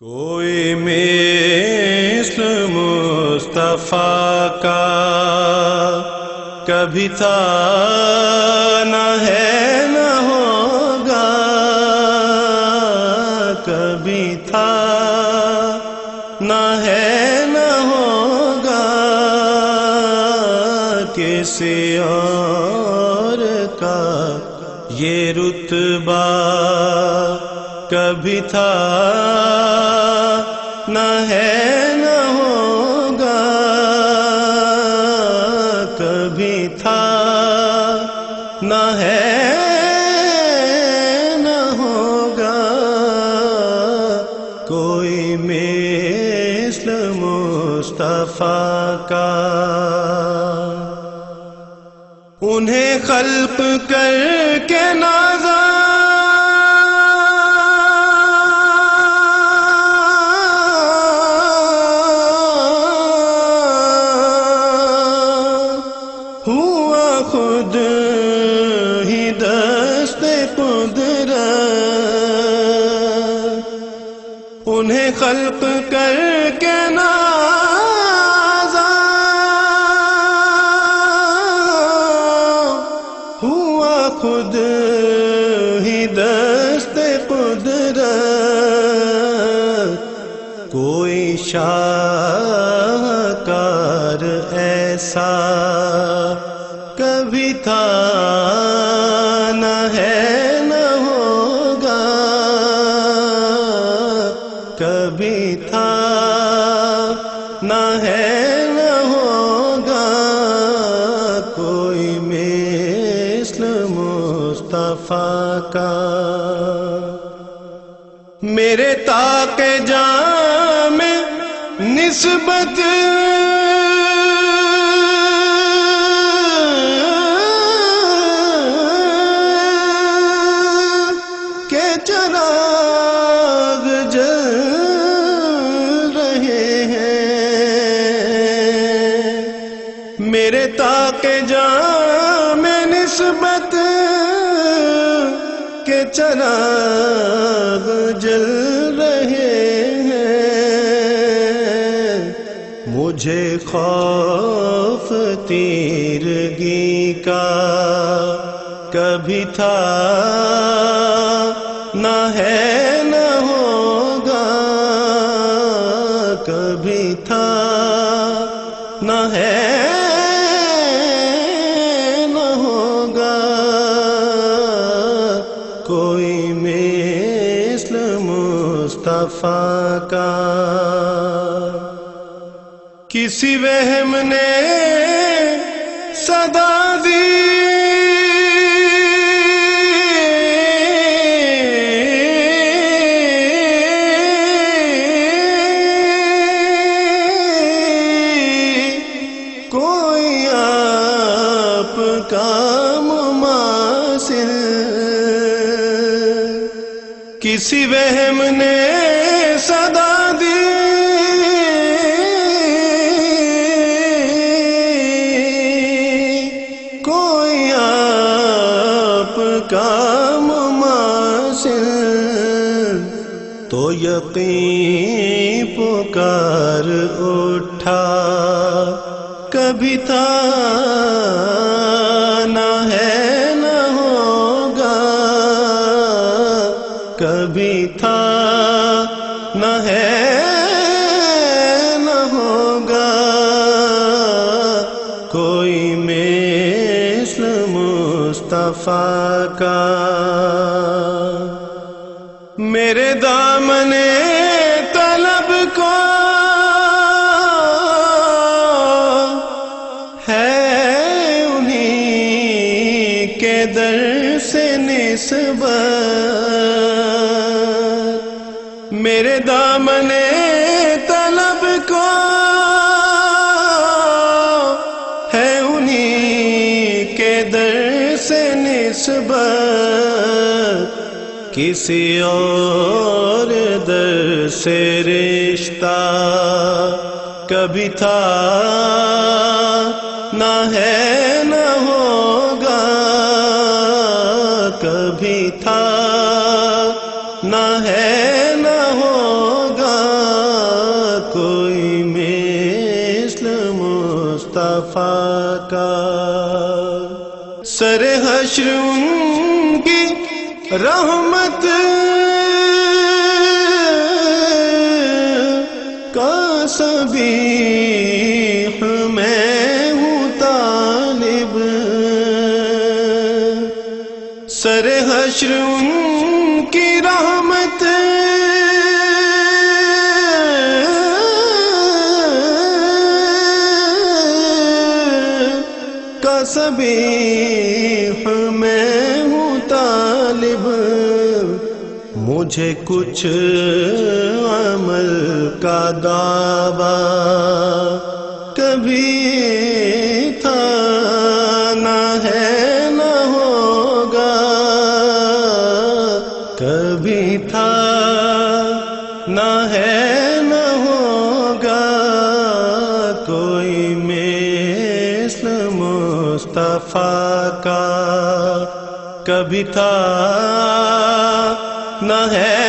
کوئی مثل مصطفیٰ کا کبھی تھا نہ ہے نہ ہوگا، کبھی تھا نہ ہے نہ ہوگا، کسی اور کا یہ رتبہ کبھی تھا نہ ہے نہ ہوگا، کبھی تھا نہ ہے نہ ہوگا، کوئی مثل مصطفیٰ کا۔ انہیں خلق کر کے نازا ہوا خود ہی دست قدرت، انہیں خلق کر کے نازا ہوا خود ہی دست قدرت، کوئی شاہکار ایسا کبھی تھا نہ ہے نہ ہوگا، کبھی تھا نہ ہے نہ ہوگا، کوئی مثل مصطفیٰ کا۔ میرے طاق جاں میں نسبت چراغ جل رہے ہیں، میرے طاق جاں میں نسبت کے چراغ جل رہے ہیں، مجھے خوف تیرگی کا کبھی تھا نہ ہے نہ ہوگا، کبھی تھا نہ ہے نہ ہوگا، کوئی مثل مصطفیٰ کا۔ کسی وہم نے صدا دی کا مماثل، کسی وہم نے صدا دی کوئی آپ کا مماثل، تو یقین پکار اٹھا کبھی تھا نہ ہے نہ ہوگا، کبھی تھا نہ ہے نہ ہوگا، کوئی مثل مصطفیٰ کا۔ میرے دامن طلب کو در سے نسبت، میرے دامن طلب کو ہے انہی کے در سے نسبت، کسی اور در سے رشتہ کبھی تھا نہ ہے نہ ہوگا، کبھی تھا نہ ہے نہ ہوگا، سر حشر ان کی رحمت کا سبیح میں ہوں طالب، سر حشر ان کی رحمت کا سبیح میں ہوں طالب، مجھے کچھ عمل کا دعویٰ کبھی تھا نہ ہے نہ ہوگا، کبھی تھا نہ ہے نہ ہوگا، کوئی مثل مصطفیٰ کا کبھی تھا نہ ہے